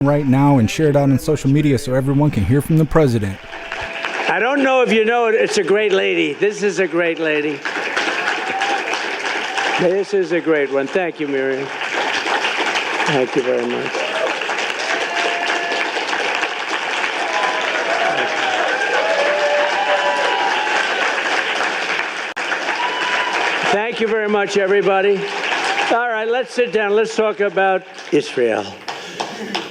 right now and share it out on social media so everyone can hear from the president. I don't know if you know it, it's a great lady. This is a great lady. This is a great one. Thank you, Miriam. Thank you very much. Thank you very much, everybody. All right, let's sit down. Let's talk about Israel,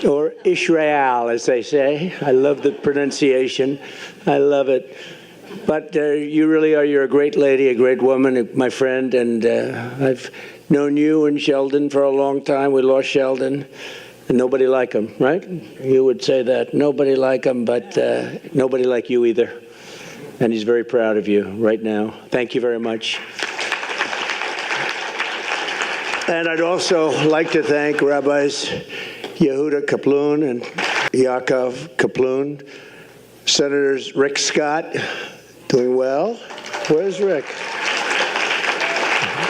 or Israel, as they say. I love the pronunciation. I love it. But you really are. You're a great lady, a great woman, my friend, and I've known you and Sheldon for a long time. We lost Sheldon, and nobody like him, right? You would say that. Nobody like him, but nobody like you either. And he's very proud of you right now. Thank you very much. And I'd also like to thank Rabbis Yehuda Kaplun and Yaakov Kaplun, Senators Rick Scott, doing well. Where's Rick?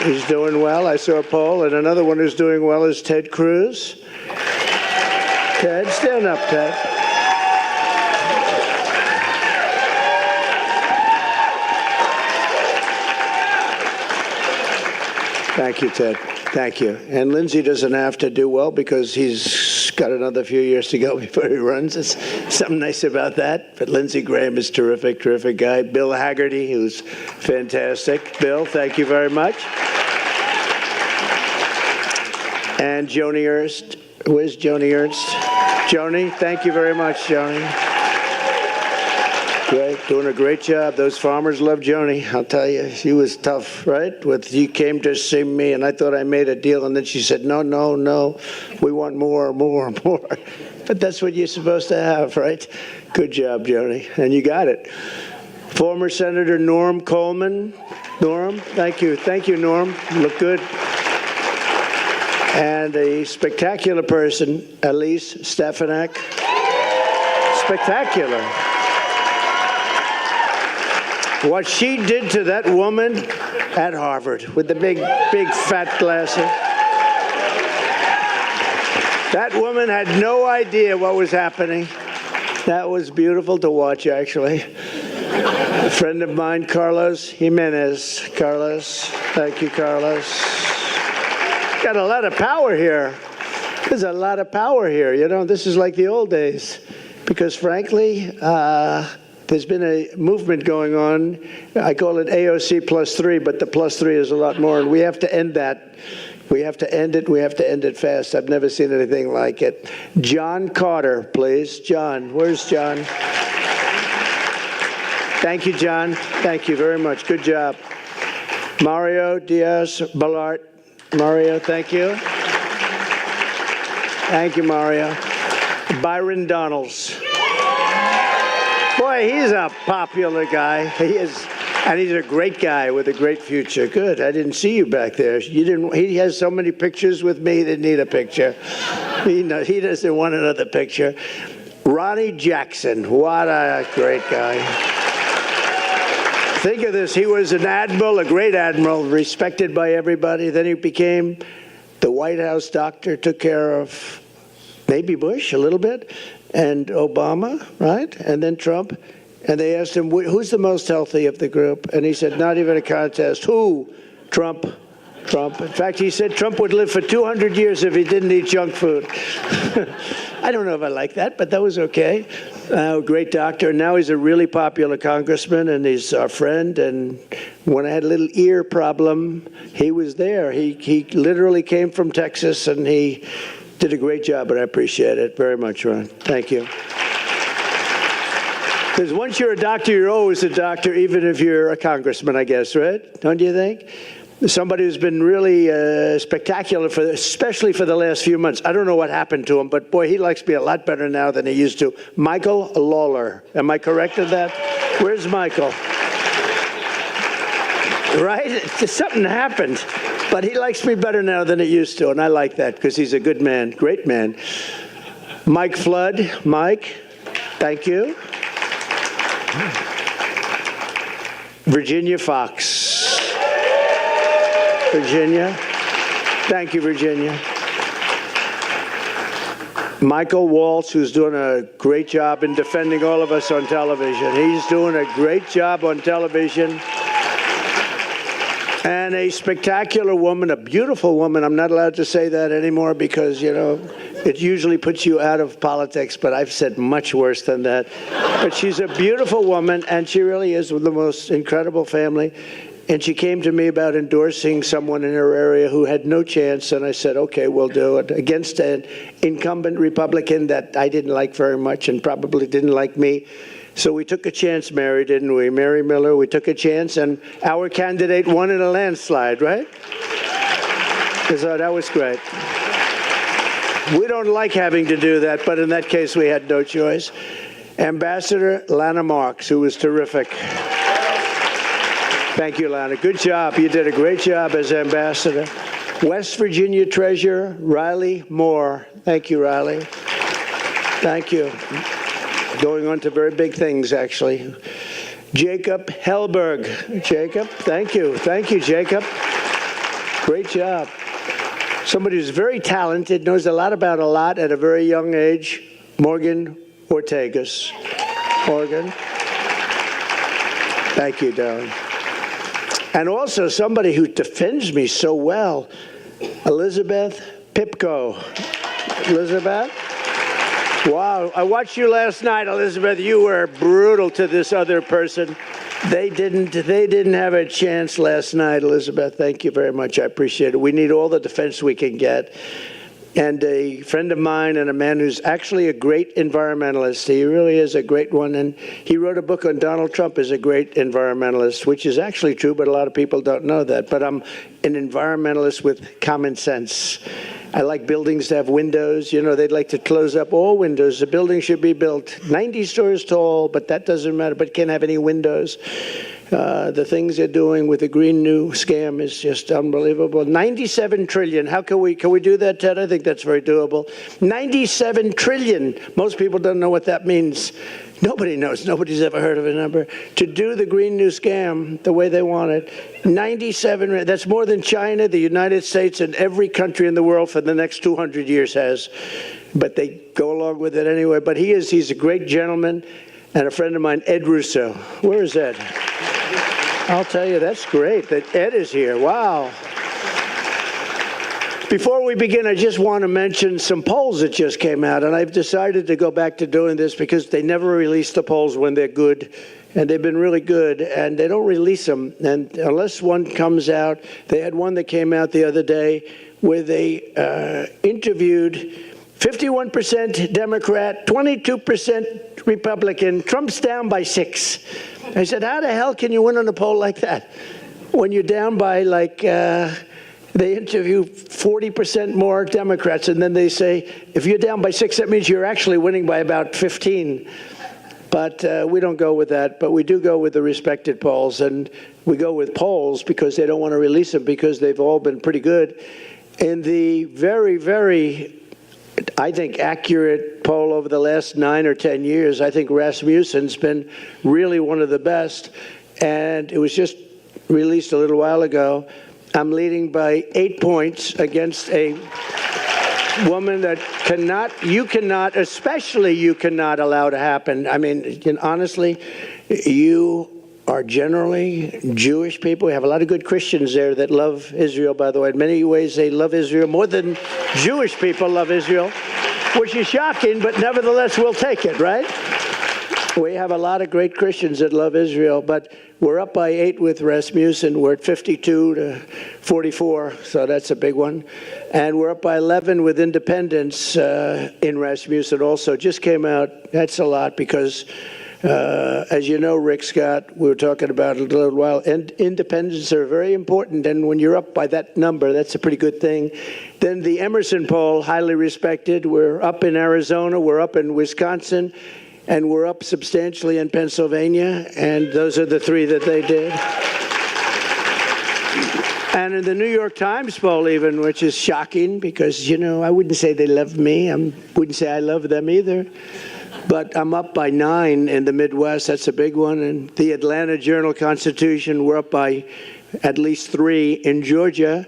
He's doing well. I saw a poll, and another one who's doing well is Ted Cruz. Ted, stand up, Ted. Thank you, Ted. Thank you. And Lindsey doesn't have to do well because he's got another few years to go before he runs. It's something nice about that. But Lindsey Graham is terrific, terrific guy. Bill Haggerty, who's fantastic. Bill, thank you very much. And Joni Ernst. Where's Joni Ernst? Joni, thank you very much, Joni. Great, doing a great job. Those farmers love Joni. I'll tell you, she was tough, right? She came to see me, and I thought I made a deal, and then she said, no, no, no, we want more, more, more. But that's what you're supposed to have, right? Good job, Joni, and you got it. Former Senator Norm Coleman. Norm, thank you. Thank you, Norm. You look good. And a spectacular person, Elise Stefanik. Spectacular. What she did to that woman at Harvard with the big, big fat glasses. That woman had no idea what was happening. That was beautiful to watch, actually. A friend of mine, Carlos Jimenez. Carlos, thank you, Carlos. Got a lot of power here. There's a lot of power here. You know, this is like the old days. Because frankly, there's been a movement going on. I call it AOC +3, but the +3 is a lot more, and we have to end that. We have to end it. We have to end it fast. I've never seen anything like it. John Carter, please. John, where's John? Thank you, John. Thank you very much. Good job. Mario Diaz-Balart. Mario, thank you. Thank you, Mario. Byron Donalds. Boy, he's a popular guy. He is, and he's a great guy with a great future. Good. I didn't see you back there. You didn't. He has so many pictures with me. He didn't need a picture. He doesn't want another picture. Ronnie Jackson. What a great guy. Think of this. He was an admiral, a great admiral, respected by everybody. Then he became the White House doctor, took care of maybe Bush a little bit, and Obama, right? And then Trump. And they asked him, who's the most healthy of the group? And he said, not even a contest. Who? Trump. Trump. In fact, he said Trump would live for 200 years if he didn't eat junk food. I don't know if I like that, but that was okay. Great doctor. And now he's a really popular congressman, and he's our friend. And when I had a little ear problem, he was there. He literally came from Texas, and he did a great job, and I appreciate it very much, Ron. Thank you. Because once you're a doctor, you're always a doctor, even if you're a congressman, I guess, right? Don't you think? Somebody who's been really spectacular, especially for the last few months. I don't know what happened to him, but boy, he likes me a lot better now than he used to. Michael Lawler. Am I correct in that? Where's Michael? Right? Something happened. But he likes me better now than he used to, and I like that because he's a good man, great man. Mike Flood. Mike, thank you. Virginia Fox. Virginia. Thank you, Virginia. Michael Waltz, who's doing a great job in defending all of us on television. He's doing a great job on television. And a spectacular woman, a beautiful woman. I'm not allowed to say that anymore because, you know, it usually puts you out of politics, but I've said much worse than that. But she's a beautiful woman, and she really is with the most incredible family. And she came to me about endorsing someone in her area who had no chance, and I said, okay, we'll do it, against an incumbent Republican that I didn't like very much and probably didn't like me. So we took a chance, Mary, didn't we? Mary Miller, we took a chance, and our candidate won in a landslide, right? So that was great. We don't like having to do that, but in that case, we had no choice. Ambassador Lana Marks, who was terrific. Thank you, Lana. Good job. You did a great job as ambassador. West Virginia Treasurer Riley Moore. Thank you, Riley. Thank you. Going on to very big things, actually. Jacob Hellberg. Jacob, thank you. Thank you, Jacob. Great job. Somebody who's very talented, knows a lot about a lot at a very young age. Morgan Ortegas. Morgan. Thank you, darling. And also somebody who defends me so well, Elizabeth Pipko. Elizabeth? Wow, I watched you last night, Elizabeth. You were brutal to this other person. They didn't have a chance last night, Elizabeth. Thank you very much. I appreciate it. We need all the defense we can get. And a friend of mine and a man who's actually a great environmentalist. He really is a great one. And he wrote a book on Donald Trump as a great environmentalist, which is actually true, but a lot of people don't know that. But I'm an environmentalist with common sense. I like buildings to have windows. You know, they'd like to close up all windows. The building should be built 90 stories tall, but that doesn't matter, but it can't have any windows. The things they're doing with the Green New scam is just unbelievable. 97 trillion. How can we do that, Ted? I think that's very doable. 97 trillion. Most people don't know what that means. Nobody knows. Nobody's ever heard of a number. To do the Green New scam the way they want it. 97, that's more than China, the United States, and every country in the world for the next 200 years has. But they go along with it anyway. But he's a great gentleman and a friend of mine, Ed Russo. Where is Ed? I'll tell you, that's great that Ed is here. Wow. Before we begin, I just want to mention some polls that just came out, and I've decided to go back to doing this because they never release the polls when they're good, and they've been really good, and they don't release them. And unless one comes out, they had one that came out the other day where they interviewed 51% Democrat, 22% Republican. Trump's down by 6. I said, how the hell can you win on a poll like that? When you're down by, like, they interview 40% more Democrats, and then they say, if you're down by 6, that means you're actually winning by about 15. But we don't go with that, but we do go with the respected polls, and we go with polls because they don't want to release them because they've all been pretty good. In the very, very, I think, accurate poll over the last 9 or 10 years, I think Rasmussen's been really one of the best, and it was just released a little while ago. I'm leading by 8 points against a woman that you cannot, especially you cannot allow to happen. I mean, honestly, you are generally Jewish people. We have a lot of good Christians there that love Israel, by the way. In many ways, they love Israel more than Jewish people love Israel, which is shocking, but nevertheless, we'll take it, right? We have a lot of great Christians that love Israel, but we're up by 8 with Rasmussen. We're at 52 to 44, so that's a big one. And we're up by 11 with independents in Rasmussen also. Just came out. That's a lot because, as you know, Rick Scott, we were talking about it a little while, and independents are very important, and when you're up by that number, that's a pretty good thing. Then the Emerson poll, highly respected. We're up in Arizona. We're up in Wisconsin. And we're up substantially in Pennsylvania, and those are the 3 that they did. And in the New York Times poll even, which is shocking because, you know, I wouldn't say they love me. I wouldn't say I love them either. But I'm up by 9 in the Midwest. That's a big one. And the Atlanta Journal-Constitution, we're up by at least 3 in Georgia.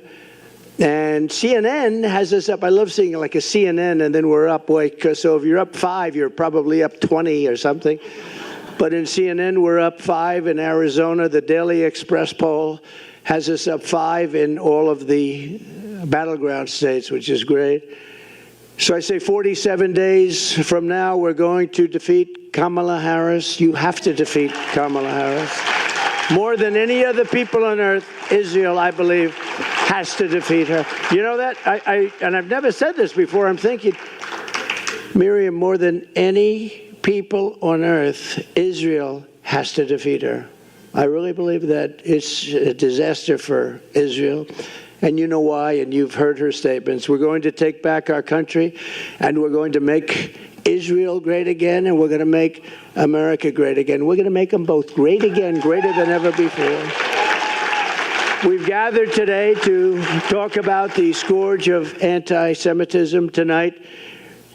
And CNN has us up. I love seeing like a CNN and then we're up. So if you're up 5, you're probably up 20 or something. But in CNN, we're up 5. In Arizona, the Daily Express poll has us up 5 in all of the battleground states, which is great. So I say 47 days from now, we're going to defeat Kamala Harris. You have to defeat Kamala Harris. More than any other people on earth, Israel, I believe, has to defeat her. You know that? And I've never said this before. I'm thinking, Miriam, more than any people on earth, Israel has to defeat her. I really believe that it's a disaster for Israel. And you know why, and you've heard her statements. We're going to take back our country, and we're going to make Israel great again, and we're going to make America great again. We're going to make them both great again, greater than ever before. We've gathered today to talk about the scourge of anti-Semitism. Tonight,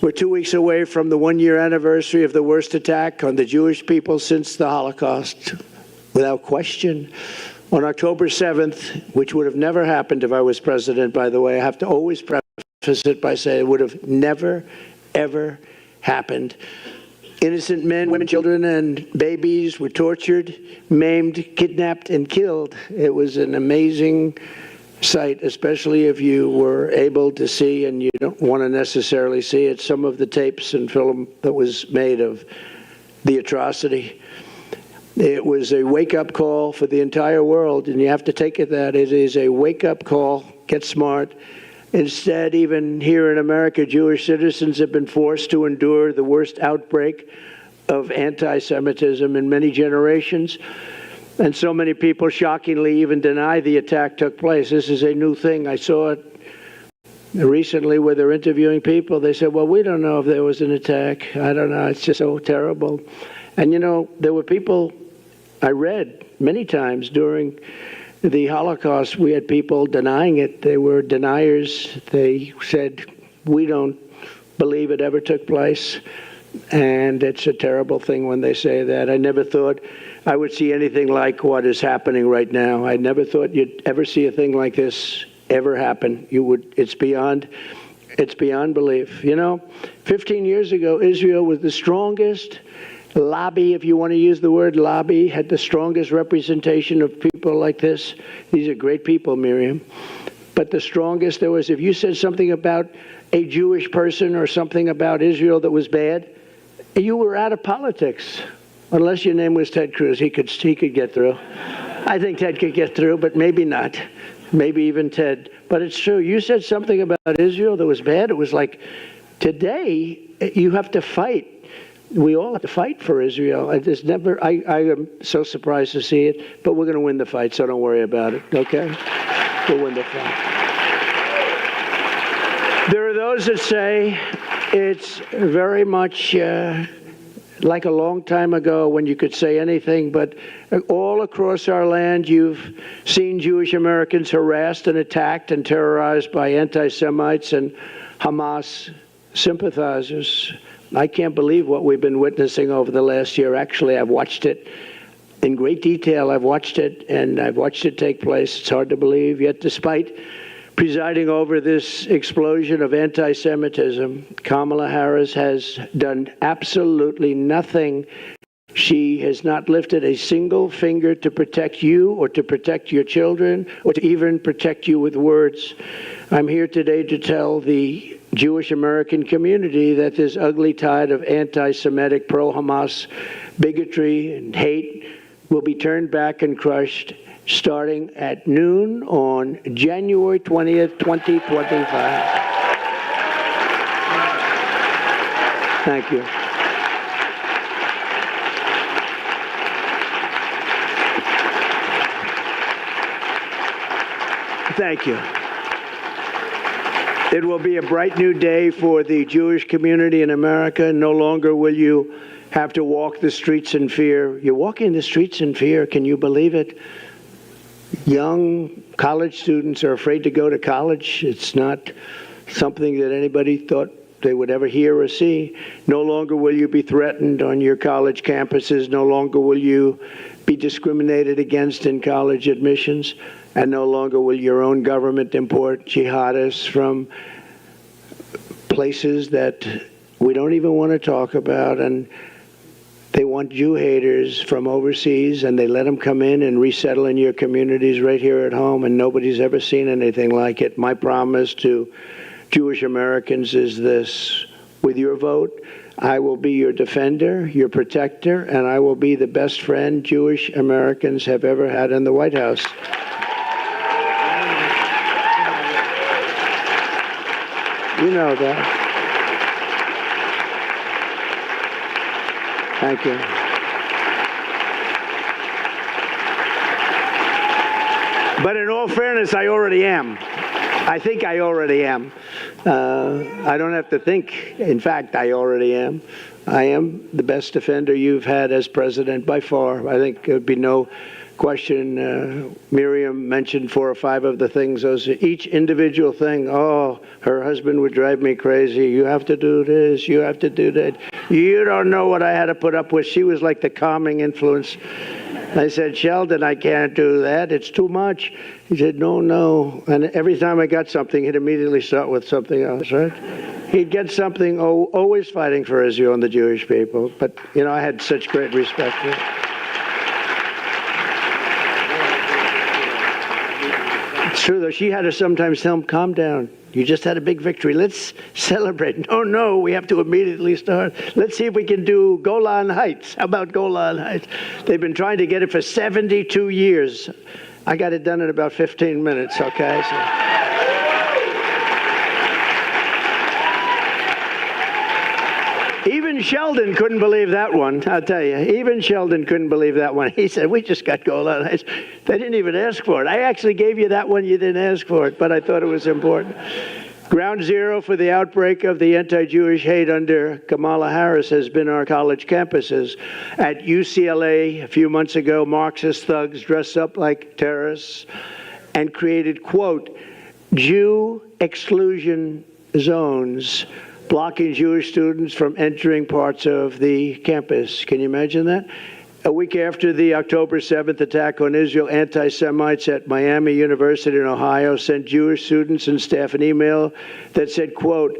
we're 2 weeks away from the one-year anniversary of the worst attack on the Jewish people since the Holocaust, without question. On October 7th, which would have never happened if I was president, by the way, I have to always preface it by saying it would have never, ever happened. Innocent men, women, children, and babies were tortured, maimed, kidnapped, and killed. It was an amazing sight, especially if you were able to see, and you don't want to necessarily see it, some of the tapes and film that was made of the atrocity. It was a wake-up call for the entire world, and you have to take it that it is a wake-up call. Get smart. Instead, even here in America, Jewish citizens have been forced to endure the worst outbreak of anti-Semitism in many generations. And so many people shockingly even deny the attack took place. This is a new thing. I saw it recently where they're interviewing people. They said, well, we don't know if there was an attack. I don't know. It's just so terrible. And, you know, there were people I read many times during the Holocaust, we had people denying it. They were deniers. They said, we don't believe it ever took place. And it's a terrible thing when they say that. I never thought I would see anything like what is happening right now. I never thought you'd ever see a thing like this ever happen. It's beyond belief. You know, 15 years ago, Israel was the strongest lobby, if you want to use the word lobby, had the strongest representation of people like this. These are great people, Miriam. But the strongest there was, if you said something about a Jewish person or something about Israel that was bad, you were out of politics. Unless your name was Ted Cruz, he could get through. I think Ted could get through, but maybe not. Maybe even Ted. But it's true. You said something about Israel that was bad. It was like, today, you have to fight. We all have to fight for Israel. I am so surprised to see it, but we're going to win the fight, so don't worry about it, okay? We'll win the fight. There are those that say it's very much like a long time ago when you could say anything, but all across our land you've seen Jewish Americans harassed and attacked and terrorized by anti-Semites and Hamas sympathizers. I can't believe what we've been witnessing over the last year. Actually, I've watched it in great detail. I've watched it, and I've watched it take place. It's hard to believe. Yet, despite presiding over this explosion of anti-Semitism, Kamala Harris has done absolutely nothing. She has not lifted a single finger to protect you or to protect your children or to even protect you with words. I'm here today to tell the Jewish American community that this ugly tide of anti-Semitic, pro-Hamas bigotry and hate will be turned back and crushed starting at noon on January 20th, 2025. Thank you. Thank you. It will be a bright new day for the Jewish community in America. No longer will you have to walk the streets in fear. You're walking the streets in fear. Can you believe it? Young college students are afraid to go to college. It's not something that anybody thought they would ever hear or see. No longer will you be threatened on your college campuses. No longer will you be discriminated against in college admissions. And no longer will your own government import jihadists from places that we don't even want to talk about. And they want Jew haters from overseas, and they let them come in and resettle in your communities right here at home, and nobody's ever seen anything like it. My promise to Jewish Americans is this: with your vote, I will be your defender, your protector, and I will be the best friend Jewish Americans have ever had in the White House. You know that. Thank you. But in all fairness, I already am. I think I already am. I don't have to think. In fact, I already am. I am the best defender you've had as president by far. I think there'd be no question. Miriam mentioned 4 or 5 of the things. Those, each individual thing. Oh, her husband would drive me crazy. You have to do this. You have to do that. You don't know what I had to put up with. She was like the calming influence. I said, Sheldon, I can't do that. It's too much. He said, no. And every time I got something, he'd immediately start with something else, right? He'd get something, always fighting for Israel and the Jewish people. But, you know, I had such great respect for it. It's true, though. She had to sometimes tell him, calm down. You just had a big victory. Let's celebrate. No, we have to immediately start. Let's see if we can do Golan Heights. How about Golan Heights? They've been trying to get it for 72 years. I got it done in about 15 minutes, okay? Even Sheldon couldn't believe that one, I'll tell you. Even Sheldon couldn't believe that one. He said, we just got Golan Heights. They didn't even ask for it. I actually gave you that one. You didn't ask for it, but I thought it was important. Ground zero for the outbreak of the anti-Jewish hate under Kamala Harris has been our college campuses. At UCLA a few months ago, Marxist thugs dressed up like terrorists and created, quote, Jew exclusion zones, blocking Jewish students from entering parts of the campus. Can you imagine that? A week after the October 7th attack on Israel, anti-Semites at Miami University in Ohio sent Jewish students and staff an email that said, quote,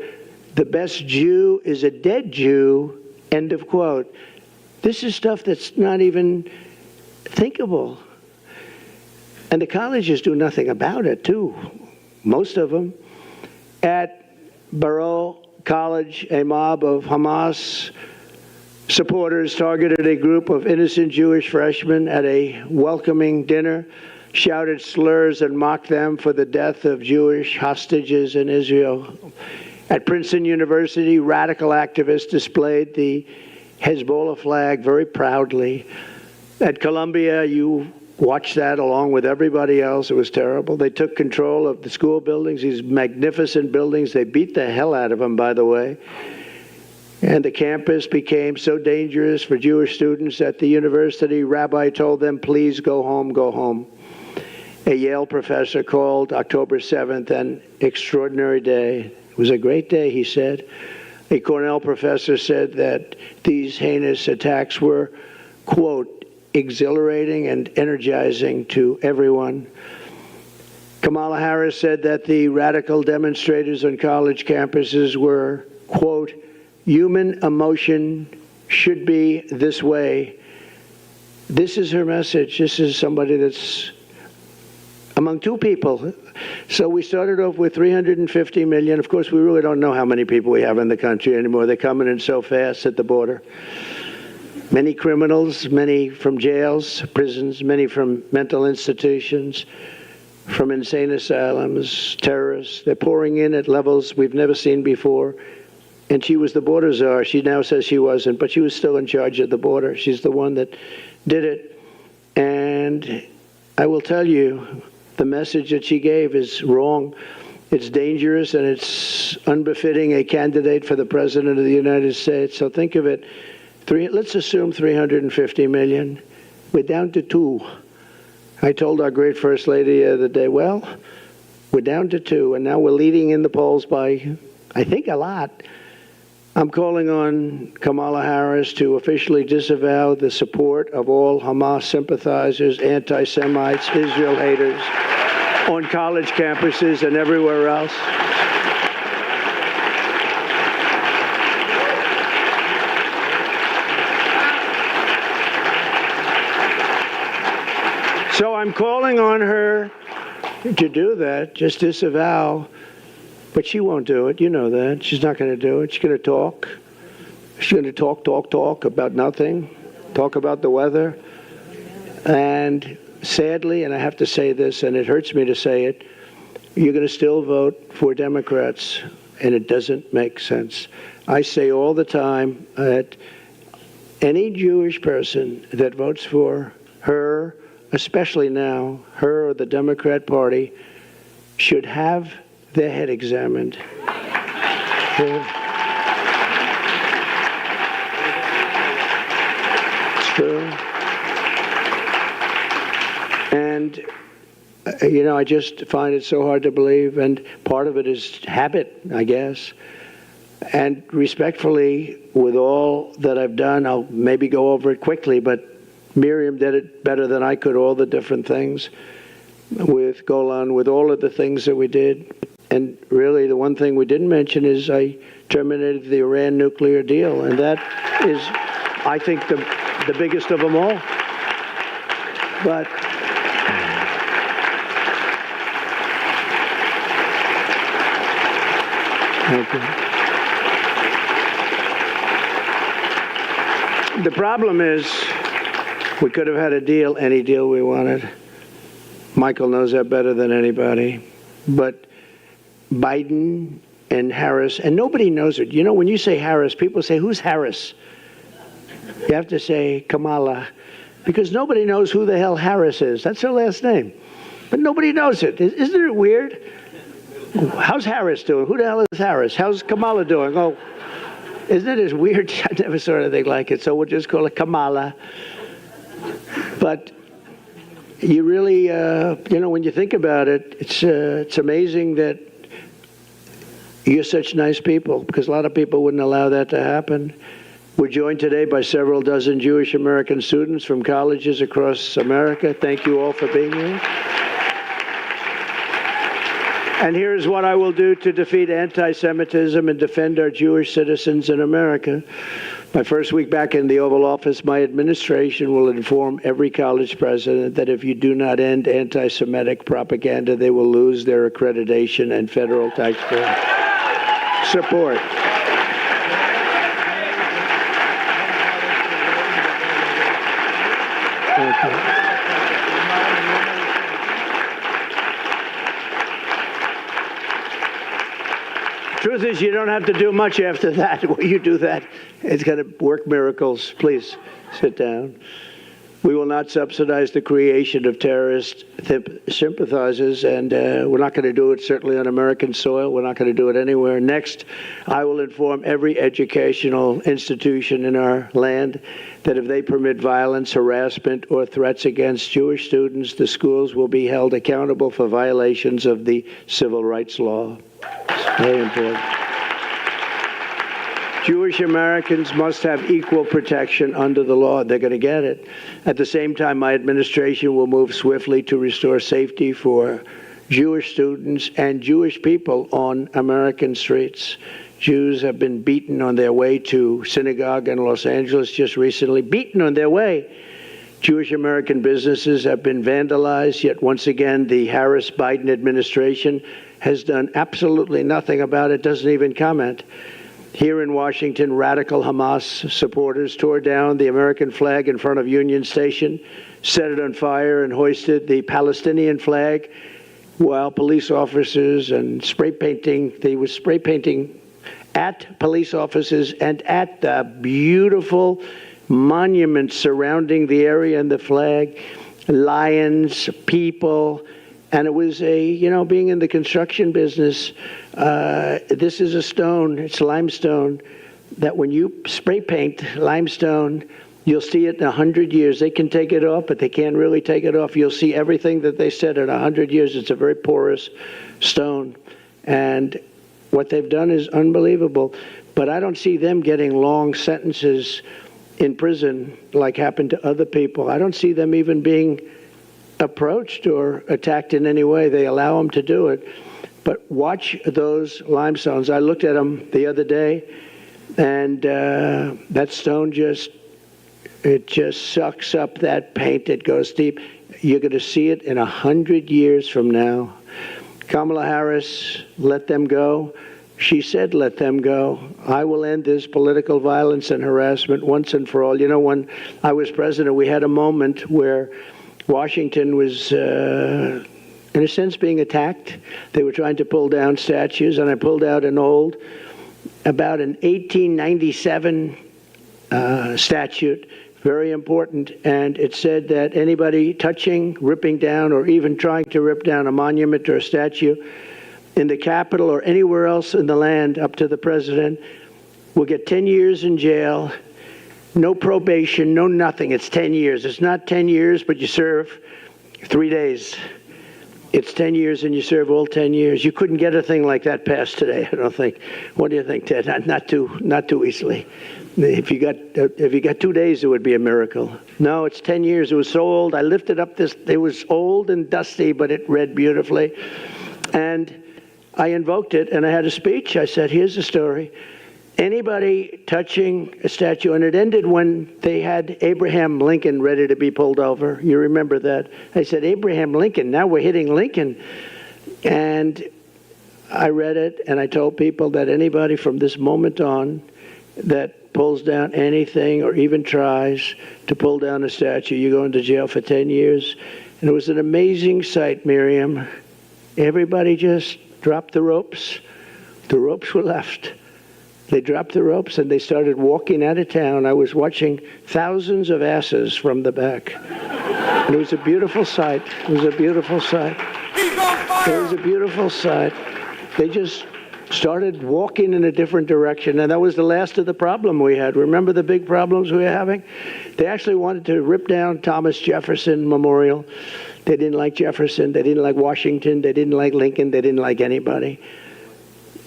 the best Jew is a dead Jew, end of quote. This is stuff that's not even thinkable. And the colleges do nothing about it, too. Most of them. At Baruch College, a mob of Hamas supporters targeted a group of innocent Jewish freshmen at a welcoming dinner, shouted slurs and mocked them for the death of Jewish hostages in Israel. At Princeton University, radical activists displayed the Hezbollah flag very proudly. At Columbia, you watched that along with everybody else. It was terrible. They took control of the school buildings, these magnificent buildings. They beat the hell out of them, by the way. And the campus became so dangerous for Jewish students at the university, Rabbi told them, please go home, go home. A Yale professor called October 7th an extraordinary day. It was a great day, he said. A Cornell professor said that these heinous attacks were, quote, exhilarating and energizing to everyone. Kamala Harris said that the radical demonstrators on college campuses were, quote, human emotion should be this way. This is her message. This is somebody that's among 2 people. So we started off with 350 million. Of course, we really don't know how many people we have in the country anymore. They're coming in so fast at the border. Many criminals, many from jails, prisons, many from mental institutions, from insane asylums, terrorists. They're pouring in at levels we've never seen before. And she was the border czar. She now says she wasn't, but she was still in charge of the border. She's the one that did it. And I will tell you, the message that she gave is wrong. It's dangerous, and it's unbefitting a candidate for the President of the United States. So think of it. Let's assume 350 million. We're down to 2. I told our great First Lady the other day, well, we're down to 2, and now we're leading in the polls by, I think, a lot. I'm calling on Kamala Harris to officially disavow the support of all Hamas sympathizers, anti-Semites, Israel haters. on college campuses and everywhere else. So I'm calling on her to do that, just disavow, but she won't do it. You know that. She's not going to do it. She's going to talk. She's going to talk about nothing, talk about the weather. And sadly, and I have to say this, and it hurts me to say it, you're going to still vote for Democrats, and it doesn't make sense. I say all the time that any Jewish person that votes for her, especially now, her or the Democrat Party, should have their head examined. It's true. And, I just find it so hard to believe, and part of it is habit, I guess. And respectfully, with all that I've done, I'll maybe go over it quickly, but Miriam did it better than I could, all the different things with Golan, with all of the things that we did. And really, the one thing we didn't mention is I terminated the Iran nuclear deal. And that is, I think, the biggest of them all. But the problem is, we could have had a deal, any deal we wanted. Michael knows that better than anybody. But Biden and Harris, and nobody knows it. When you say Harris, people say, who's Harris? You have to say Kamala, because nobody knows who the hell Harris is. That's her last name. But nobody knows it. Isn't it weird? How's Harris doing? Who the hell is Harris? How's Kamala doing? Oh, isn't it as weird? I never saw anything like it. So we'll just call it Kamala. But you really, when you think about it, it's amazing that you're such nice people, because a lot of people wouldn't allow that to happen. We're joined today by several dozen Jewish American students from colleges across America. Thank you all for being here. And here's what I will do to defeat anti-Semitism and defend our Jewish citizens in America. My first week back in the Oval Office, my administration will inform every college president that if you do not end anti-Semitic propaganda, they will lose their accreditation and federal taxpayer support. Thank you. Truth is, you don't have to do much after that. When you do that, it's going to work miracles. Please sit down. We will not subsidize the creation of terrorist sympathizers, and we're not going to do it certainly on American soil. We're not going to do it anywhere. Next, I will inform every educational institution in our land that if they permit violence, harassment, or threats against Jewish students, the schools will be held accountable for violations of the civil rights law. It's very important. Jewish Americans must have equal protection under the law. They're going to get it. At the same time, my administration will move swiftly to restore safety for Jewish students and Jewish people on American streets. Jews have been beaten on their way to synagogue in Los Angeles just recently, beaten on their way. Jewish American businesses have been vandalized, yet once again, the Harris-Biden administration has done absolutely nothing about it, doesn't even comment. Here in Washington, radical Hamas supporters tore down the American flag in front of Union Station, set it on fire, and hoisted the Palestinian flag, while police officers and they were spray painting at police officers and at the beautiful monuments surrounding the area and the flag, lions, people. And it was being in the construction business, this is a stone, it's limestone, that when you spray paint limestone, you'll see it in 100 years. They can take it off, but they can't really take it off. You'll see everything that they said in 100 years. It's a very porous stone. And what they've done is unbelievable. But I don't see them getting long sentences in prison like happened to other people. I don't see them even being approached or attacked in any way. They allow them to do it. But watch those limestones. I looked at them the other day, and that stone just sucks up that paint. It goes deep. You're going to see it in 100 years from now. Kamala Harris, let them go. She said, let them go. I will end this political violence and harassment once and for all. You know, when I was president, we had a moment where Washington was, in a sense, being attacked. They were trying to pull down statues, and I pulled out about an 1897 statute, very important, and it said that anybody touching, ripping down, or even trying to rip down a monument or a statue in the Capitol or anywhere else in the land up to the president will get 10 years in jail, no probation, no nothing. It's 10 years. It's not 10 years, but you serve 3 days. It's 10 years and you serve all 10 years. You couldn't get a thing like that passed today, I don't think. What do you think, Ted? Not too easily. If you got 2 days, it would be a miracle. No, it's 10 years. It was so old. I lifted up this. It was old and dusty, but it read beautifully. And I invoked it, and I had a speech. I said, here's the story. Anybody touching a statue, and it ended when they had Abraham Lincoln ready to be pulled over. You remember that. I said, Abraham Lincoln, now we're hitting Lincoln. And I read it, and I told people that anybody from this moment on that pulls down anything or even tries to pull down a statue, you go into jail for 10 years. And it was an amazing sight, Miriam. Everybody just dropped the ropes. The ropes were left. They dropped the ropes and they started walking out of town. I was watching thousands of asses from the back. And it was a beautiful sight. It was a beautiful sight. It was a beautiful sight. They just started walking in a different direction. And that was the last of the problem we had. Remember the big problems we were having? They actually wanted to rip down Thomas Jefferson Memorial. They didn't like Jefferson. They didn't like Washington. They didn't like Lincoln. They didn't like anybody.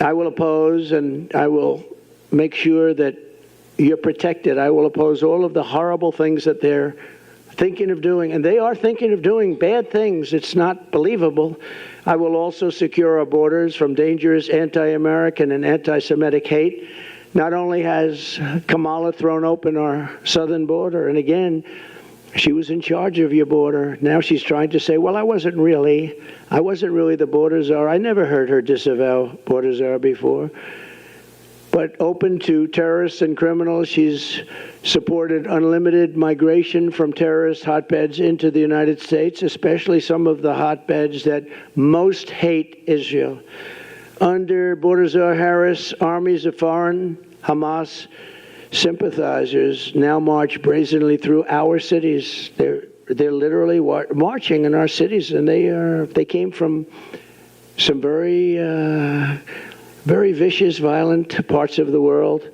I will oppose, and I will make sure that you're protected. I will oppose all of the horrible things that they're thinking of doing. And they are thinking of doing bad things. It's not believable. I will also secure our borders from dangerous anti-American and anti-Semitic hate. Not only has Kamala thrown open our southern border, and again, she was in charge of your border. Now she's trying to say, well, I wasn't really the border czar. I never heard her disavow border czar before. But open to terrorists and criminals, she's supported unlimited migration from terrorist hotbeds into the United States, especially some of the hotbeds that most hate Israel. Under border czar Harris, armies of foreign Hamas sympathizers now march brazenly through our cities. They're literally marching in our cities, and they came from some very vicious, violent parts of the world,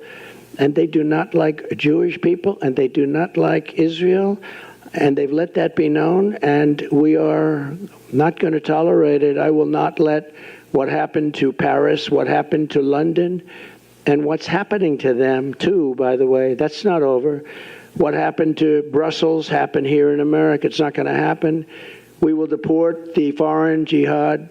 and they do not like Jewish people, and they do not like Israel, and they've let that be known, and we are not going to tolerate it. I will not let what happened to Paris, what happened to London, and what's happening to them, too, by the way. That's not over. What happened to Brussels happened here in America. It's not going to happen. We will deport the foreign jihad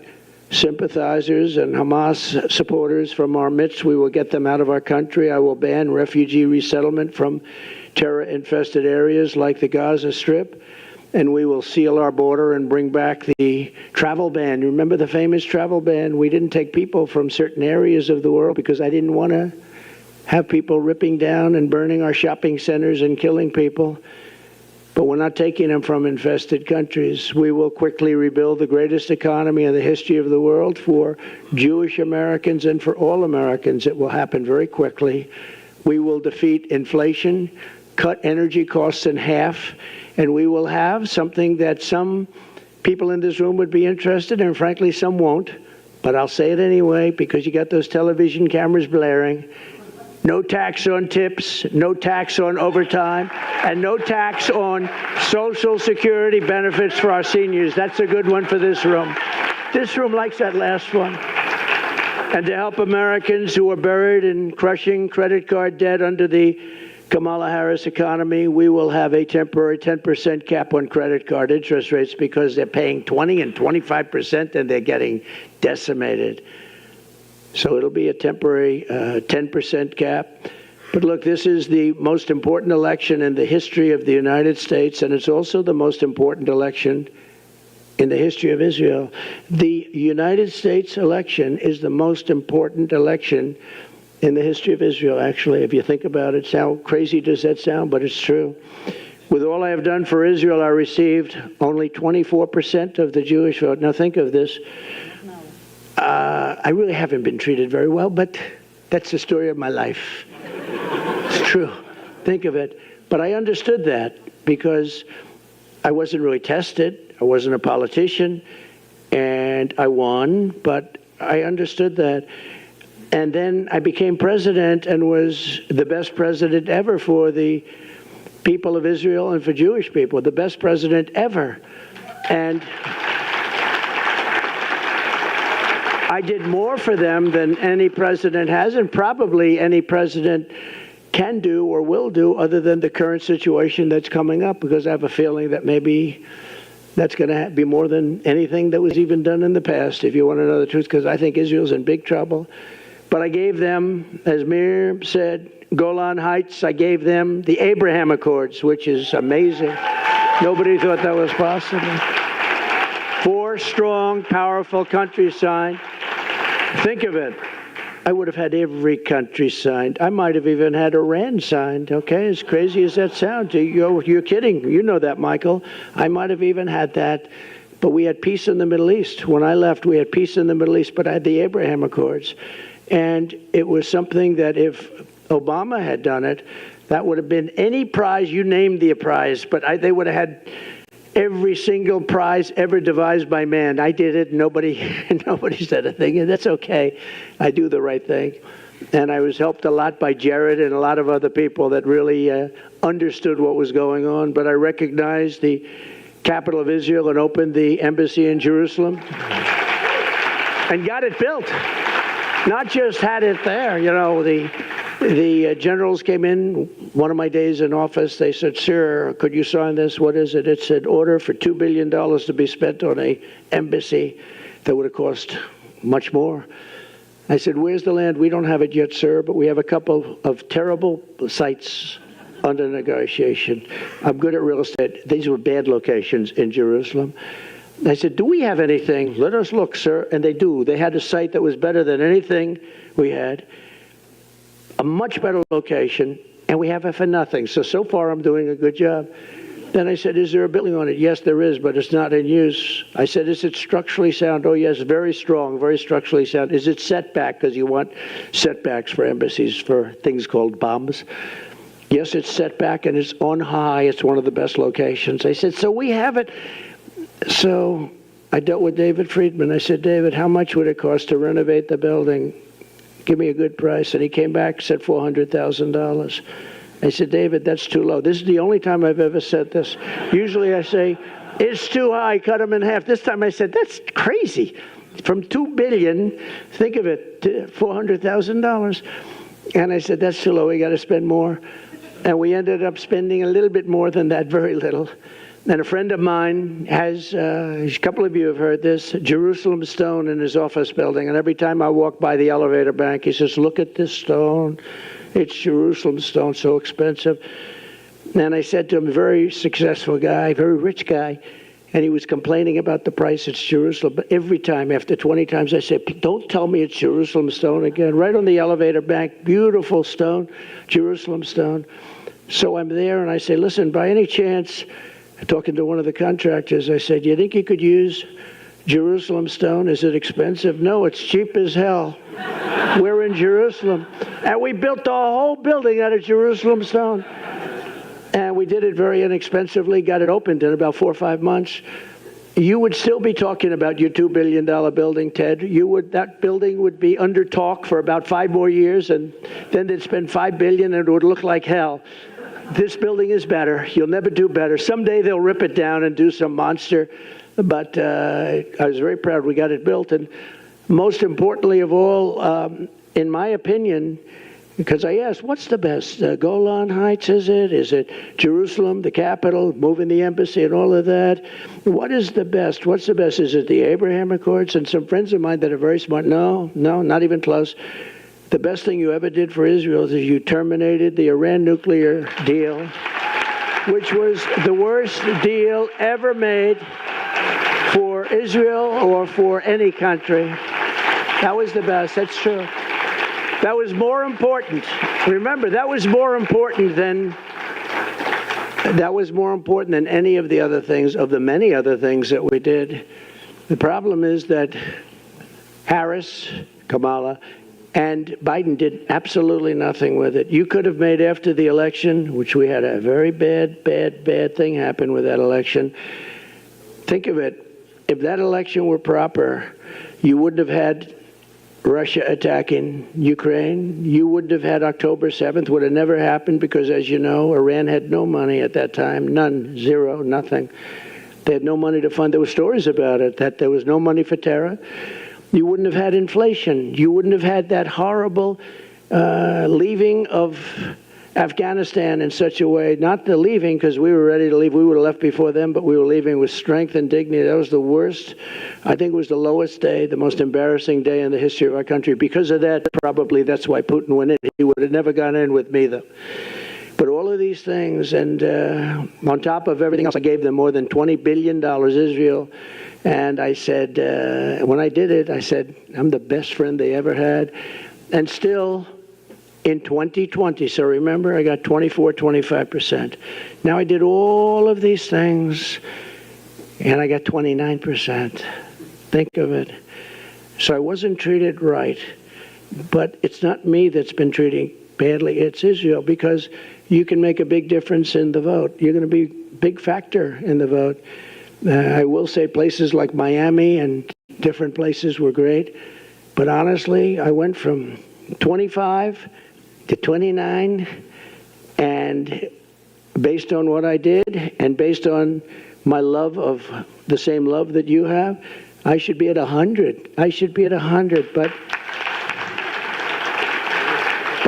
sympathizers and Hamas supporters from our midst. We will get them out of our country. I will ban refugee resettlement from terror-infested areas like the Gaza Strip. And we will seal our border and bring back the travel ban. Remember the famous travel ban? We didn't take people from certain areas of the world because I didn't want to have people ripping down and burning our shopping centers and killing people. But we're not taking them from infested countries. We will quickly rebuild the greatest economy in the history of the world for Jewish Americans and for all Americans. It will happen very quickly. We will defeat inflation, cut energy costs in half, and we will have something that some people in this room would be interested in, and frankly, some won't. But I'll say it anyway because you got those television cameras blaring. No tax on tips, no tax on overtime, and no tax on Social Security benefits for our seniors. That's a good one for this room. This room likes that last one. And to help Americans who are buried in crushing credit card debt under the Kamala Harris economy, we will have a temporary 10% cap on credit card interest rates because they're paying 20 and 25% and they're getting decimated. So it'll be a temporary 10% cap. But look, this is the most important election in the history of the United States, and it's also the most important election in the history of Israel. The United States election is the most important election in the history of Israel, actually, if you think about it. How crazy does that sound? But it's true. With all I have done for Israel, I received only 24% of the Jewish vote. Now think of this. I really haven't been treated very well, but that's the story of my life. It's true. Think of it. But I understood that because I wasn't really tested. I wasn't a politician, and I won, but I understood that. And then I became president and was the best president ever for the people of Israel and for Jewish people, the best president ever. And I did more for them than any president has, and probably any president can do or will do, other than the current situation that's coming up, because I have a feeling that maybe that's going to be more than anything that was even done in the past, if you want to know the truth, because I think Israel's in big trouble. But I gave them, as Mir said, Golan Heights. I gave them the Abraham Accords, which is amazing. Nobody thought that was possible. 4 strong, powerful countries signed. Think of it. I would have had every country signed. I might have even had Iran signed, okay? As crazy as that sounds. You're kidding. You know that, Michael. I might have even had that. But we had peace in the Middle East. When I left, we had peace in the Middle East, but I had the Abraham Accords. And it was something that if Obama had done it, that would have been any prize, you named the prize, but they would have had every single prize ever devised by man. I did it. Nobody said a thing. And that's okay. I do the right thing. And I was helped a lot by Jared and a lot of other people that really understood what was going on. But I recognized the capital of Israel and opened the embassy in Jerusalem and got it built. Not just had it there. You know, the generals came in one of my days in office. They said, "Sir, could you sign this? What is it?" It said, "Order for $2 billion to be spent on an embassy that would have cost much more." I said, "Where's the land?" "We don't have it yet, sir, but we have a couple of terrible sites under negotiation." I'm good at real estate. These were bad locations in Jerusalem. I said, "Do we have anything?" "Let us look, sir." And they do. They had a site that was better than anything we had. A much better location, and we have it for nothing. So far I'm doing a good job. Then I said, "Is there a building on it?" "Yes, there is, but it's not in use." I said, "Is it structurally sound?" "Oh, yes, very strong, very structurally sound." "Is it setback?" Because you want setbacks for embassies for things called bombs. "Yes, it's setback, and it's on high. It's one of the best locations." I said, "So we have it." So I dealt with David Friedman. I said, "David, how much would it cost to renovate the building? Give me a good price." And he came back and said $400,000. I said, "David, that's too low." This is the only time I've ever said this. Usually I say, "It's too high, cut him in half." This time I said, "That's crazy. From $2 billion, think of it, to $400,000. And I said, "That's too low. We got to spend more." And we ended up spending a little bit more than that, very little. And a friend of mine has, a couple of you have heard this, Jerusalem stone in his office building. And every time I walk by the elevator bank, he says, "Look at this stone. It's Jerusalem stone, so expensive." And I said to him, a very successful guy, very rich guy, and he was complaining about the price. "It's Jerusalem." But every time, after 20 times, I said, "Don't tell me it's Jerusalem stone again." Right on the elevator bank, beautiful stone, Jerusalem stone. So I'm there and I say, "Listen, by any chance," talking to one of the contractors, I said, "Do you think you could use Jerusalem stone? Is it expensive?" "No, it's cheap as hell. We're in Jerusalem." And we built the whole building out of Jerusalem stone. And we did it very inexpensively, got it opened in about 4 or 5 months. You would still be talking about your $2 billion building, Ted. That building would be under talk for about 5 more years, and then they'd spend $5 billion and it would look like hell. This building is better. You'll never do better. Someday they'll rip it down and do some monster. But I was very proud we got it built. And most importantly of all, in my opinion, Because I asked, what's the best? Golan Heights, is it? Is it Jerusalem, the capital, moving the embassy and all of that? What is the best? What's the best? Is it the Abraham Accords? And some friends of mine that are very smart, no, not even close. The best thing you ever did for Israel is you terminated the Iran nuclear deal, which was the worst deal ever made for Israel or for any country. That was the best. That's true. That was more important. Remember, that was more important than any of the other things, of the many other things that we did. The problem is that Harris, Kamala, and Biden did absolutely nothing with it. You could have made after the election, which we had a very bad thing happen with that election. Think of it. If that election were proper, you wouldn't have had Russia attacking Ukraine. You wouldn't have had October 7th. Would have never happened because, as you know, Iran had no money at that time. None. Zero. Nothing. They had no money to fund. There were stories about it, that there was no money for terror. You wouldn't have had inflation. You wouldn't have had that horrible leaving of Afghanistan in such a way, not the leaving because we were ready to leave. We would have left before them, but we were leaving with strength and dignity. That was the worst. I think it was the lowest day, the most embarrassing day in the history of our country. Because of that, probably that's why Putin went in. He would have never gone in with me, though. But all of these things, and on top of everything else, I gave them more than $20 billion, Israel. And I said, when I did it, I said, I'm the best friend they ever had. And still, in 2020, so remember, I got 25%. Now I did all of these things, and I got 29%. Think of it. So I wasn't treated right. But it's not me that's been treating badly, it's Israel, because you can make a big difference in the vote. You're going to be a big factor in the vote. I will say places like Miami and different places were great. But honestly, I went from 25 to 29, and based on what I did and based on my love of the same love that you have, I should be at 100. I should be at 100, but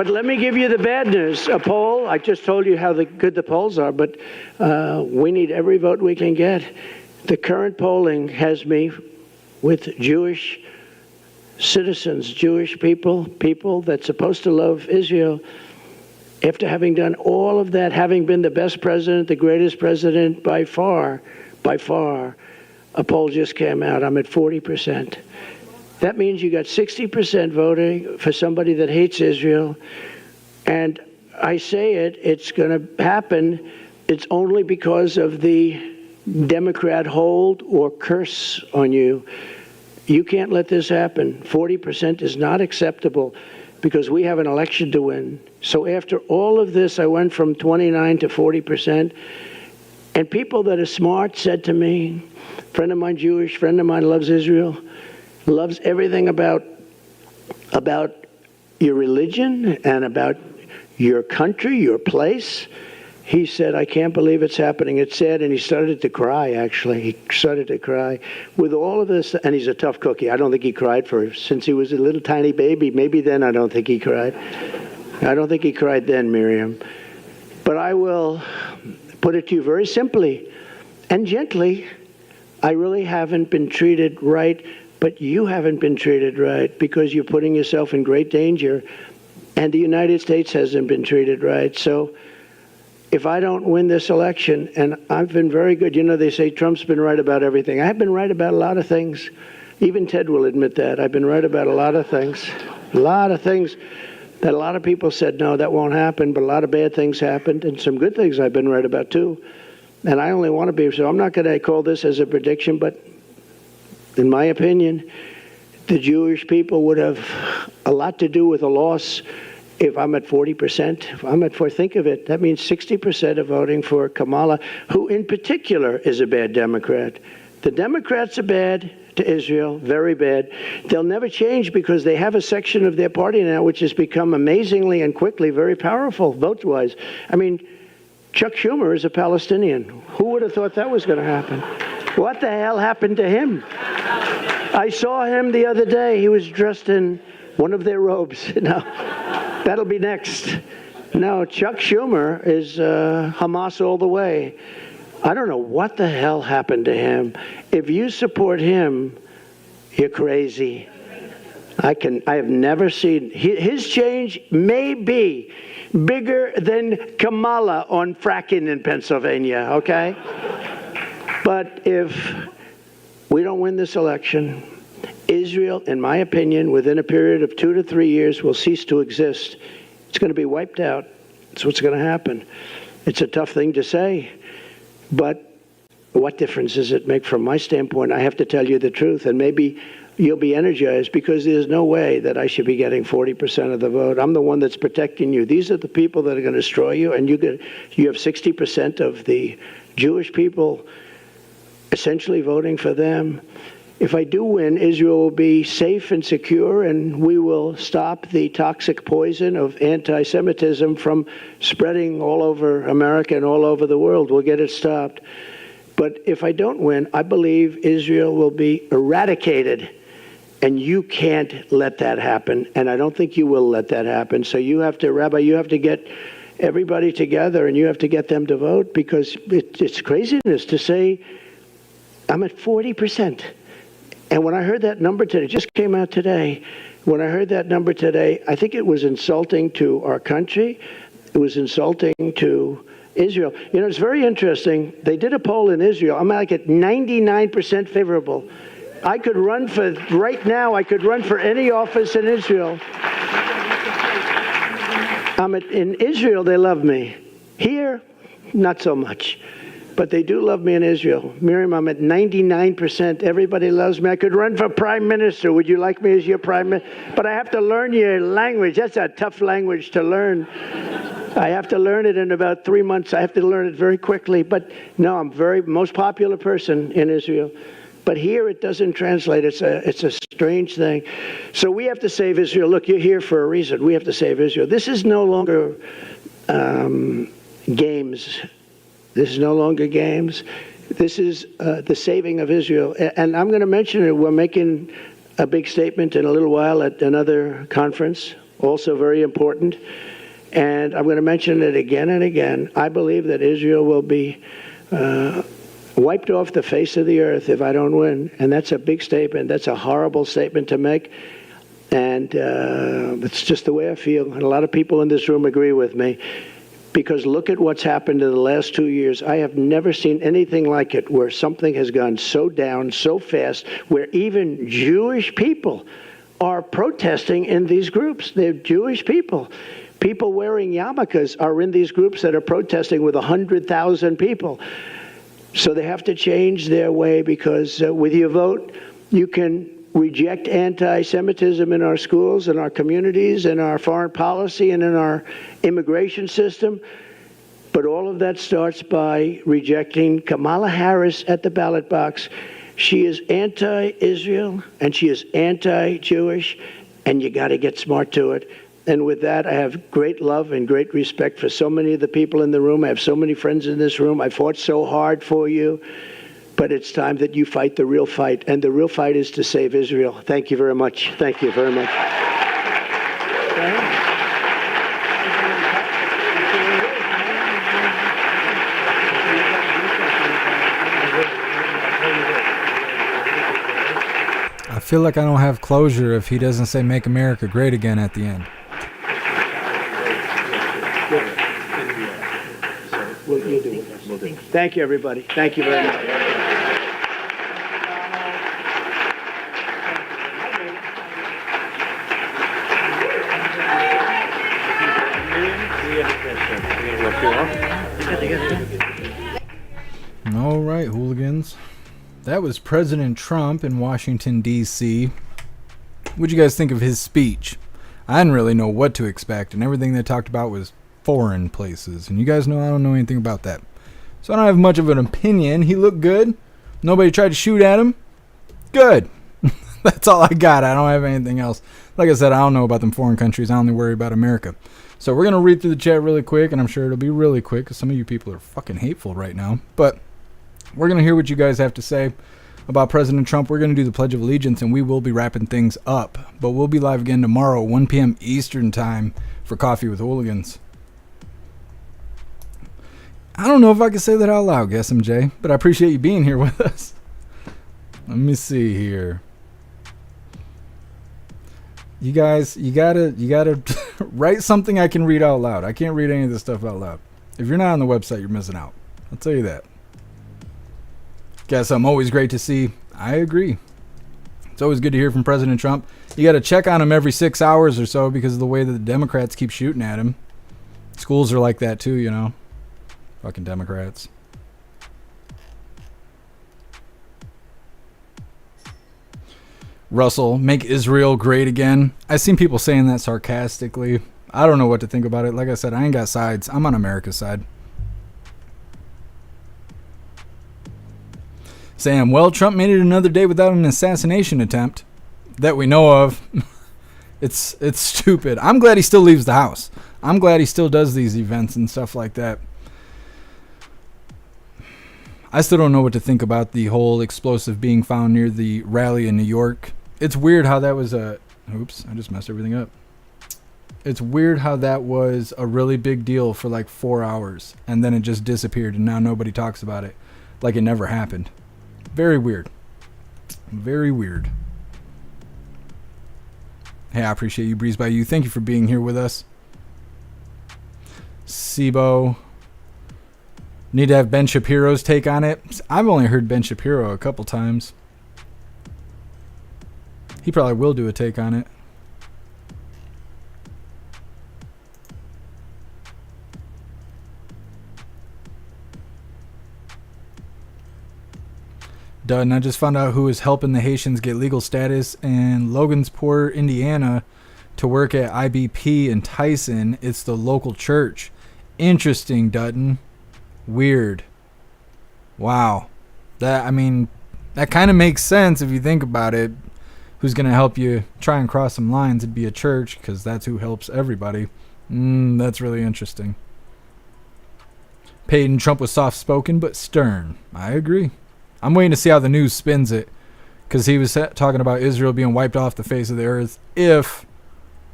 let me give you the bad news. A poll, I just told you how good the polls are, but we need every vote we can get. The current polling has me with Jewish citizens, Jewish people that's supposed to love Israel. After having done all of that, having been the best president, the greatest president by far, a poll just came out. I'm at 40%. That means you got 60% voting for somebody that hates Israel. And I say it's going to happen. It's only because of the Democrat hold or curse on you. You can't let this happen. 40% is not acceptable because we have an election to win. So after all of this, I went from 29 to 40%. And people that are smart said to me, friend of mine Jewish, friend of mine loves Israel, loves everything about your religion and about your country, your place. He said, I can't believe it's happening. It's sad. And he started to cry, actually. He started to cry. With all of this, and he's a tough cookie. I don't think he cried since he was a little tiny baby. Maybe then I don't think he cried. I don't think he cried then, Miriam. But I will put it to you very simply and gently. I really haven't been treated right, but you haven't been treated right because you're putting yourself in great danger. And the United States hasn't been treated right. So if I don't win this election, and I've been very good, you know, they say Trump's been right about everything. I've been right about a lot of things. Even Ted will admit that. I've been right about a lot of things that a lot of people said, no, that won't happen, but a lot of bad things happened, and some good things I've been right about too. And I only want to be, so I'm not going to call this as a prediction, but in my opinion, the Jewish people would have a lot to do with a loss. If I'm at 40%, if I'm at 4, think of it, that means 60% are voting for Kamala, who in particular is a bad Democrat. The Democrats are bad to Israel, very bad. They'll never change because they have a section of their party now which has become amazingly and quickly very powerful vote-wise. I mean, Chuck Schumer is a Palestinian. Who would have thought that was going to happen? What the hell happened to him? I saw him the other day. He was dressed in one of their robes. That'll be next. No, Chuck Schumer is Hamas all the way. I don't know what the hell happened to him. If you support him, you're crazy. I have never seen his change may be bigger than Kamala on fracking in Pennsylvania, okay? But if we don't win this election, Israel, in my opinion, within a period of 2 to 3 years, will cease to exist. It's going to be wiped out. That's what's going to happen. It's a tough thing to say, but what difference does it make from my standpoint? I have to tell you the truth, and maybe you'll be energized, because there's no way that I should be getting 40% of the vote. I'm the one that's protecting you. These are the people that are going to destroy you, and you have 60% of the Jewish people essentially voting for them. If I do win, Israel will be safe and secure, and we will stop the toxic poison of anti-Semitism from spreading all over America and all over the world. We'll get it stopped. But if I don't win, I believe Israel will be eradicated. And you can't let that happen, and I don't think you will let that happen. So you have to, Rabbi, you have to get everybody together, and you have to get them to vote, because it's craziness to say I'm at 40%. And when I heard that number today, it just came out today, when I heard that number today, I think it was insulting to our country. It was insulting to Israel. You know, it's very interesting. They did a poll in Israel. I'm like at 99% favorable. I could run for, right now, I could run for any office in Israel. In Israel, they love me. Here, not so much. But they do love me in Israel. Miriam, I'm at 99%. Everybody loves me. I could run for prime minister. Would you like me as your prime minister? But I have to learn your language. That's a tough language to learn. I have to learn it in about 3 months. I have to learn it very quickly. But no, I'm most popular person in Israel. But here it doesn't translate. It's a strange thing. So we have to save Israel. Look, you're here for a reason. We have to save Israel. This is no longer games. This is no longer games. This is the saving of Israel. And I'm going to mention it. We're making a big statement in a little while at another conference, also very important. And I'm going to mention it again and again. I believe that Israel will be wiped off the face of the earth if I don't win. And that's a big statement. That's a horrible statement to make. And it's just the way I feel. And a lot of people in this room agree with me. Because look at what's happened in the last 2 years. I have never seen anything like it, where something has gone so down so fast, where even Jewish people are protesting in these groups. They're Jewish people. People wearing yarmulkes are in these groups that are protesting with 100,000 people. So they have to change their way, because with your vote, you can reject anti-Semitism in our schools, in our communities, in our foreign policy, and in our immigration system. But all of that starts by rejecting Kamala Harris at the ballot box. She is anti-Israel, and she is anti-Jewish, and you got to get smart to it. And with that, I have great love and great respect for so many of the people in the room. I have so many friends in this room. I fought so hard for you. But it's time that you fight the real fight. And the real fight is to save Israel. Thank you very much. Thank you very much. I feel like I don't have closure if he doesn't say "Make America Great Again" at the end. We'll do it. Thank you, everybody. Thank you very much. All right, hooligans. That was President Trump in Washington, D.C. What'd you guys think of his speech? I didn't really know what to expect, and everything they talked about was foreign places. And you guys know I don't know anything about that. So I don't have much of an opinion. He looked good. Nobody tried to shoot at him. Good. That's all I got. I don't have anything else. Like I said, I don't know about them foreign countries. I only worry about America. So we're going to read through the chat really quick, and I'm sure it'll be really quick because some of you people are fucking hateful right now. But we're going to hear what you guys have to say about President Trump. We're going to do the Pledge of Allegiance, and we will be wrapping things up. But we'll be live again tomorrow, 1 p.m. Eastern Time, for Coffee with Hooligans. I don't know if I can say that out loud, Guess MJ, but I appreciate you being here with us. Let me see here. You guys, you gotta write something I can read out loud. I can't read any of this stuff out loud. If you're not on the website, you're missing out. I'll tell you that. Guess I'm always great to see. I agree. It's always good to hear from President Trump. You got to check on him every 6 hours or so because of the way that the Democrats keep shooting at him. Schools are like that too, you know. Fucking Democrats. Russell, make Israel great again. I've seen people saying that sarcastically. I don't know what to think about it. Like I said, I ain't got sides. I'm on America's side. Sam, well, Trump made it another day without an assassination attempt that we know of. It's stupid. I'm glad he still leaves the house. I'm glad he still does these events and stuff like that. I still don't know what to think about the whole explosive being found near the rally in New York. It's weird how that was a... Oops, I just messed everything up. It's weird how that was a really big deal for like 4 hours, and then it just disappeared, and now nobody talks about it like it never happened. Very weird. Very weird. Hey, I appreciate you, Breeze by You. Thank you for being here with us. Sibo. Need to have Ben Shapiro's take on it. I've only heard Ben Shapiro a couple times. He probably will do a take on it. Done. I just found out who is helping the Haitians get legal status in Logansport, Indiana, to work at IBP in Tyson. It's the local church. Interesting, Dutton. Weird. Wow. That kind of makes sense if you think about it. Who's going to help you try and cross some lines? It'd be a church, because that's who helps everybody. That's really interesting. Peyton, Trump was soft-spoken but stern. I agree. I'm waiting to see how the news spins it, because he was talking about Israel being wiped off the face of the earth if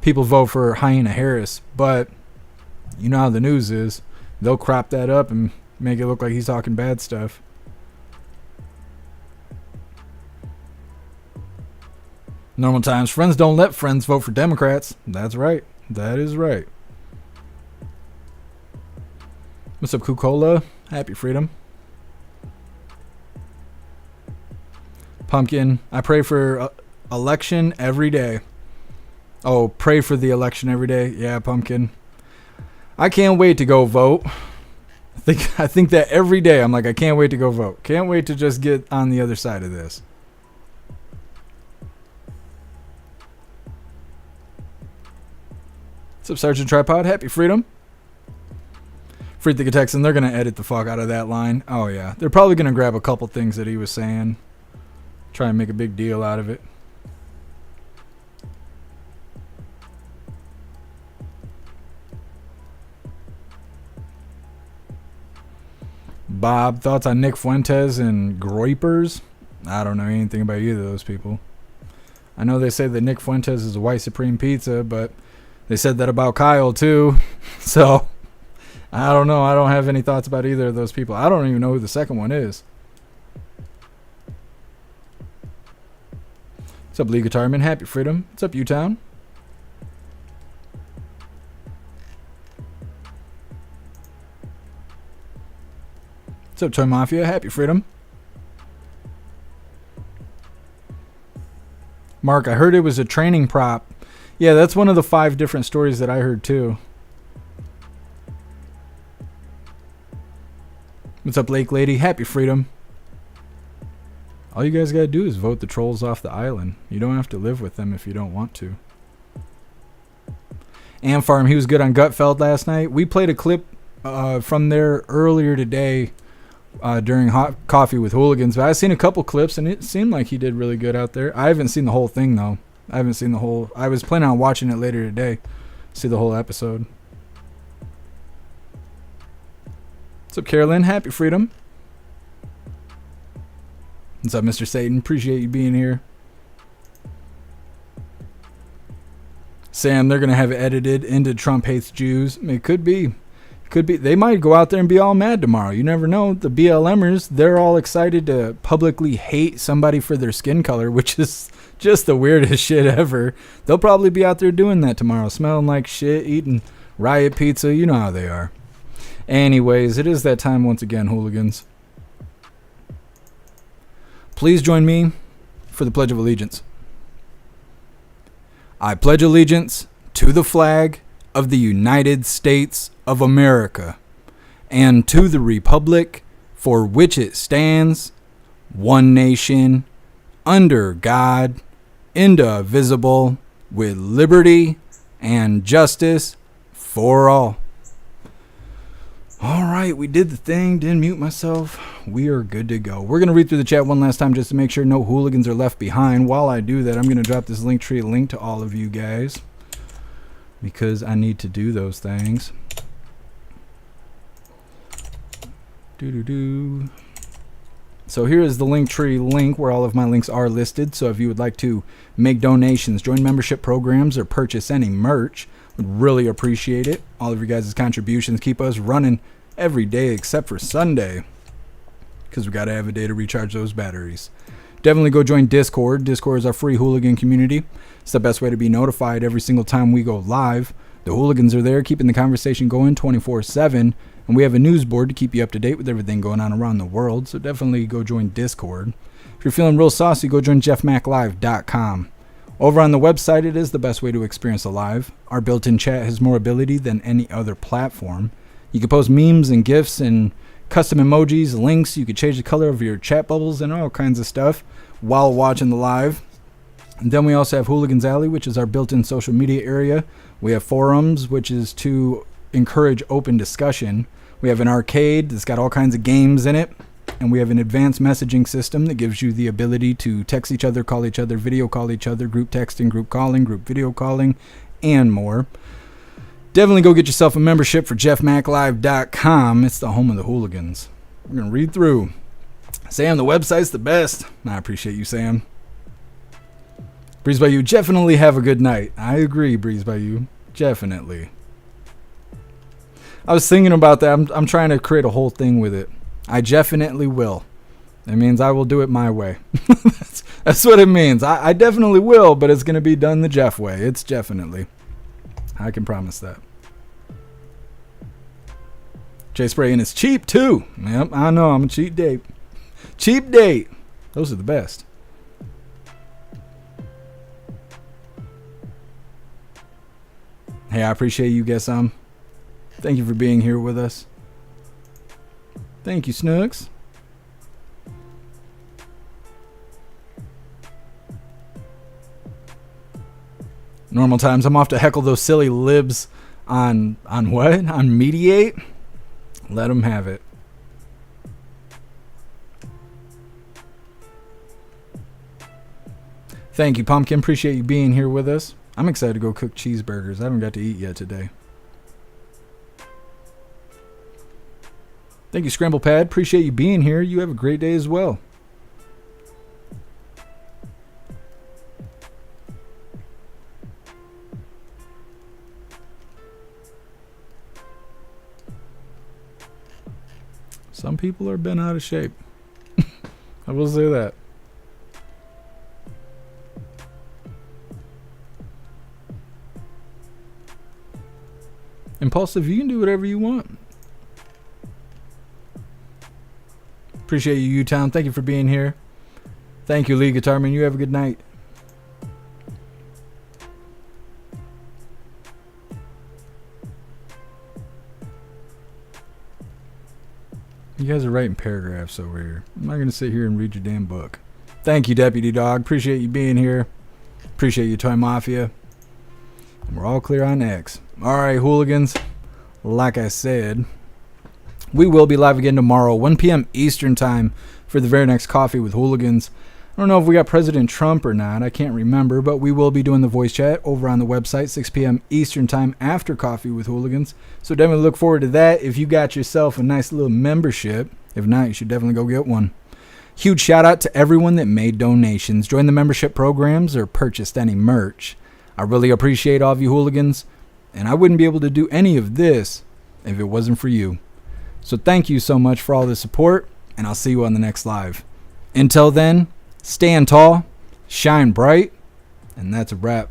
people vote for Hyena Harris. But you know how the news is. They'll crop that up and make it look like he's talking bad stuff. Normal times. Friends don't let friends vote for Democrats. That's right. That is right. What's up, Kukola? Happy freedom. Pumpkin, I pray for election every day. Oh, pray for the election every day. Yeah, Pumpkin. I can't wait to go vote. I think that every day. I'm like, I can't wait to go vote. Can't wait to just get on the other side of this. What's up, Sergeant Tripod? Happy freedom. Free Thinker Texan, they're going to edit the fuck out of that line. Oh, yeah. They're probably going to grab a couple things that he was saying. Try and make a big deal out of it. Bob, thoughts on Nick Fuentes and Groypers? I don't know anything about either of those people. I know they say that Nick Fuentes is a white supreme pizza, but they said that about Kyle too. So, I don't know. I don't have any thoughts about either of those people. I don't even know who the second one is. What's up, Lee Guitarman? Happy freedom. What's up, U-Town? What's up, Toy Mafia? Happy freedom. Mark, I heard it was a training prop. Yeah, that's one of the 5 different stories that I heard too. What's up, Lake Lady? Happy freedom. All you guys gotta do is vote the trolls off the island. You don't have to live with them if you don't want to. Amfarm, he was good on Gutfeld last night. We played a clip from there earlier today during Hot Coffee with Hooligans. But I've seen a couple clips, and it seemed like he did really good out there. I haven't seen the whole thing, though. I haven't seen the whole... I was planning on watching it later today. See the whole episode. What's up, Carolyn? Happy freedom. What's up, Mr. Satan? Appreciate you being here. Sam, they're going to have it edited into Trump hates Jews. It could be. Could be. They might go out there and be all mad tomorrow. You never know. The BLMers, they're all excited to publicly hate somebody for their skin color, which is just the weirdest shit ever. They'll probably be out there doing that tomorrow, smelling like shit, eating riot pizza. You know how they are. Anyways, it is that time once again, hooligans. Please join me for the Pledge of Allegiance. I pledge allegiance to the flag of the United States of America and to the republic for which it stands, one nation, under God, indivisible, with liberty and justice for all. All right, we did the thing. Didn't mute myself. We are good to go. We're going to read through the chat one last time just to make sure no hooligans are left behind. While I do that, I'm going to drop this Linktree link to all of you guys because I need to do those things. So here is the Linktree link where all of my links are listed. So if you would like to make donations, join membership programs, or purchase any merch, would really appreciate it. All of your guys' contributions keep us running every day except for Sunday because we got to have a day to recharge those batteries. Definitely go join Discord. Discord is our free hooligan community. It's the best way to be notified every single time we go live. The hooligans are there keeping the conversation going 24/7, and we have a news board to keep you up to date with everything going on around the world, so definitely go join Discord. If you're feeling real saucy, go join jeffmaclive.com. Over on the website, it is the best way to experience a live. Our built-in chat has more ability than any other platform. You can post memes and GIFs and custom emojis, links. You can change the color of your chat bubbles and all kinds of stuff while watching the live. And then we also have Hooligans Alley, which is our built-in social media area. We have forums, which is to encourage open discussion. We have an arcade that's got all kinds of games in it. And we have an advanced messaging system that gives you the ability to text each other, call each other, video call each other, group texting, group calling, group video calling, and more. Definitely go get yourself a membership for jeffmaclive.com. It's the home of the hooligans. We're going to read through. Sam, the website's the best. I appreciate you, Sam. Breeze by You, definitely have a good night. I agree, Breeze by You. Definitely. I was thinking about that. I'm trying to create a whole thing with it. I definitely will. That means I will do it my way. that's what it means. I definitely will, but it's going to be done the Jeff way. It's definitely. I can promise that. Jay Spray, and it's cheap too. Yep, I know. I'm a cheap date. Cheap date. Those are the best. Hey, I appreciate you guys. Thank you for being here with us. Thank you, Snooks. Normal times, I'm off to heckle those silly libs on what? On Mediate? Let them have it. Thank you, Pumpkin. Appreciate you being here with us. I'm excited to go cook cheeseburgers. I haven't got to eat yet today. Thank you, Scramble Pad. Appreciate you being here. You have a great day as well. Some people are bent out of shape. I will say that. Impulsive, you can do whatever you want. Appreciate you, U-Town. Thank you for being here. Thank you, Lee Guitarman. You have a good night. You guys are writing paragraphs over here. I'm not going to sit here and read your damn book. Thank you, Deputy Dog. Appreciate you being here. Appreciate you, Toy Mafia. And we're all clear on X. All right, hooligans. Like I said, we will be live again tomorrow, 1 p.m. Eastern time for the very next Coffee with Hooligans. I don't know if we got President Trump or not. I can't remember, but we will be doing the voice chat over on the website, 6 p.m. Eastern time after Coffee with Hooligans. So definitely look forward to that. If you got yourself a nice little membership, if not, you should definitely go get one. Huge shout out to everyone that made donations, joined the membership programs, or purchased any merch. I really appreciate all of you hooligans, and I wouldn't be able to do any of this if it wasn't for you. So thank you so much for all the support, and I'll see you on the next live. Until then, stand tall, shine bright, and that's a wrap.